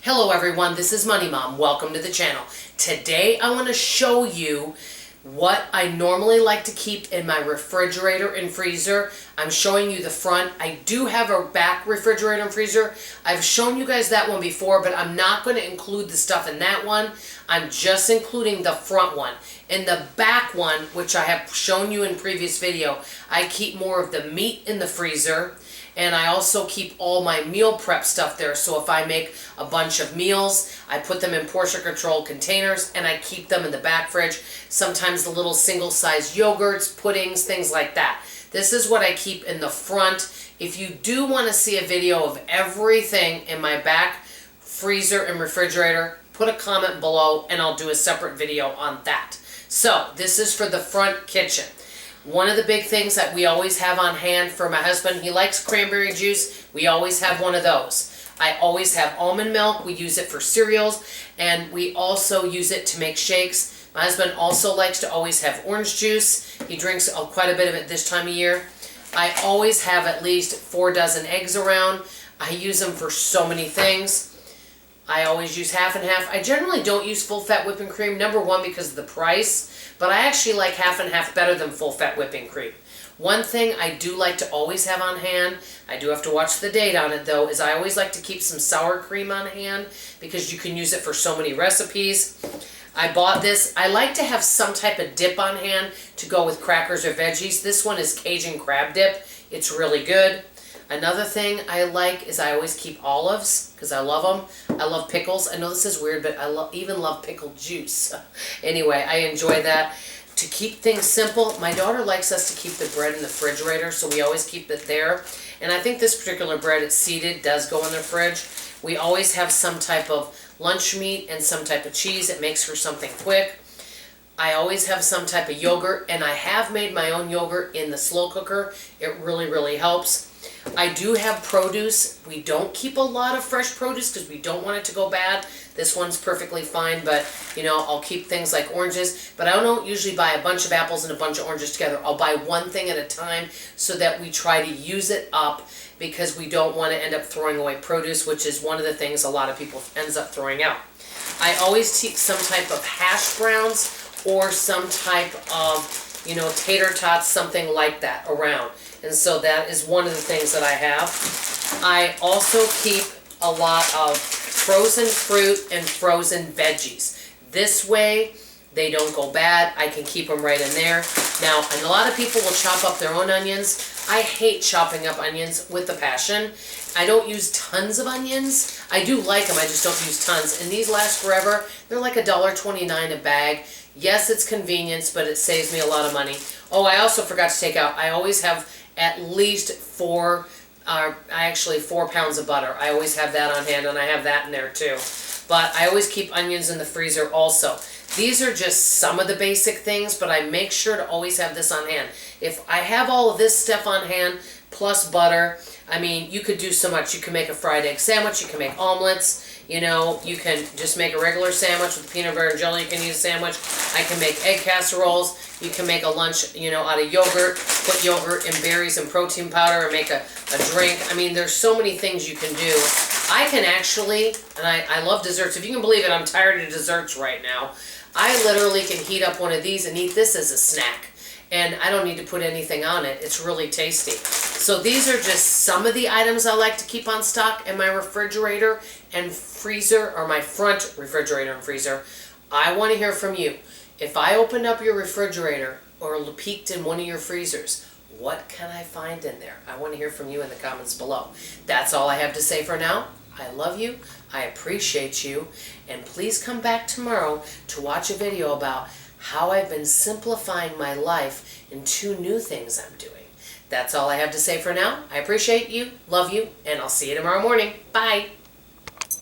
Hello everyone, this is Money Mom. Welcome to the channel. Today I want to show you what I normally like to keep in my refrigerator and freezer. I'm showing you the front. I do have a back refrigerator and freezer. I've shown you guys that one before, but I'm not going to include the stuff in that one. I'm just including the front one. In the back one, which I have shown you in previous video, I keep more of the meat in the freezer. And I also keep all my meal prep stuff there. So if I make a bunch of meals, I put them in portion control containers and I keep them in the back fridge. Sometimes the little single size yogurts, puddings, things like that. This is what I keep in the front. If you do want to see a video of everything in my back freezer and refrigerator, put a comment below and I'll do a separate video on that. So this is for the front kitchen. One of the big things that we always have on hand for my husband, he likes cranberry juice. We always have one of those. I always have almond milk. We use it for cereals, and we also use it to make shakes. My husband also likes to always have orange juice. He drinks quite a bit of it this time of year. I always have at least 4 dozen eggs around. I use them for so many things. I always use half and half. I generally don't use full fat whipping cream, number one because of the price, but I actually like half and half better than full fat whipping cream. One thing I do like to always have on hand, I do have to watch the date on it though, is I always like to keep some sour cream on hand because you can use it for so many recipes. I bought this. I like to have some type of dip on hand to go with crackers or veggies. This one is Cajun crab dip. It's really good. Another thing I like is I always keep olives because I love them. I love pickles. I know this is weird, but I even love pickled juice. Anyway, I enjoy that. To keep things simple, my daughter likes us to keep the bread in the refrigerator, so we always keep it there. And I think this particular bread, it's seeded, does go in the fridge. We always have some type of lunch meat and some type of cheese. It makes for something quick. I always have some type of yogurt, and I have made my own yogurt in the slow cooker. It really, really helps. I do have produce. We don't keep a lot of fresh produce because we don't want it to go bad. This one's perfectly fine, but you know, I'll keep things like oranges, but I don't usually buy a bunch of apples and a bunch of oranges together. I'll buy one thing at a time so that we try to use it up because we don't want to end up throwing away produce, which is one of the things a lot of people ends up throwing out. I always keep some type of hash browns or some type of, you know, tater tots, something like that around. And so that is one of the things that I have. I also keep a lot of frozen fruit and frozen veggies. This way, they don't go bad. I can keep them right in there. Now, and a lot of people will chop up their own onions. I hate chopping up onions with a passion. I don't use tons of onions. I do like them, I just don't use tons. And these last forever. They're like $1.29 a bag. Yes, it's convenience, but it saves me a lot of money. Oh, I also forgot to take out, I always have at least 4 pounds of butter. I always have that on hand, and I have that in there too. But I always keep onions in the freezer also. These are just some of the basic things, but I make sure to always have this on hand. If I have all of this stuff on hand, plus butter, I mean, you could do so much. You can make a fried egg sandwich, you can make omelets, you know, you can just make a regular sandwich with peanut butter and jelly. You can eat a sandwich. I can make egg casseroles. You can make a lunch, you know, out of yogurt, put yogurt and berries and protein powder and make a drink. I mean, there's so many things you can do. I can actually, and I love desserts. If you can believe it, I'm tired of desserts right now. I literally can heat up one of these and eat this as a snack. And I don't need to put anything on it. It's really tasty. So these are just some of the items I like to keep on stock in my refrigerator and freezer, or my front refrigerator and freezer. I want to hear from you. If I opened up your refrigerator or peeked in one of your freezers, what can I find in there? I want to hear from you in the comments below. That's all I have to say for now. I love you. I appreciate you. And please come back tomorrow to watch a video about how I've been simplifying my life in 2 new things I'm doing. That's all I have to say for now. I appreciate you, love you, and I'll see you tomorrow morning. Bye.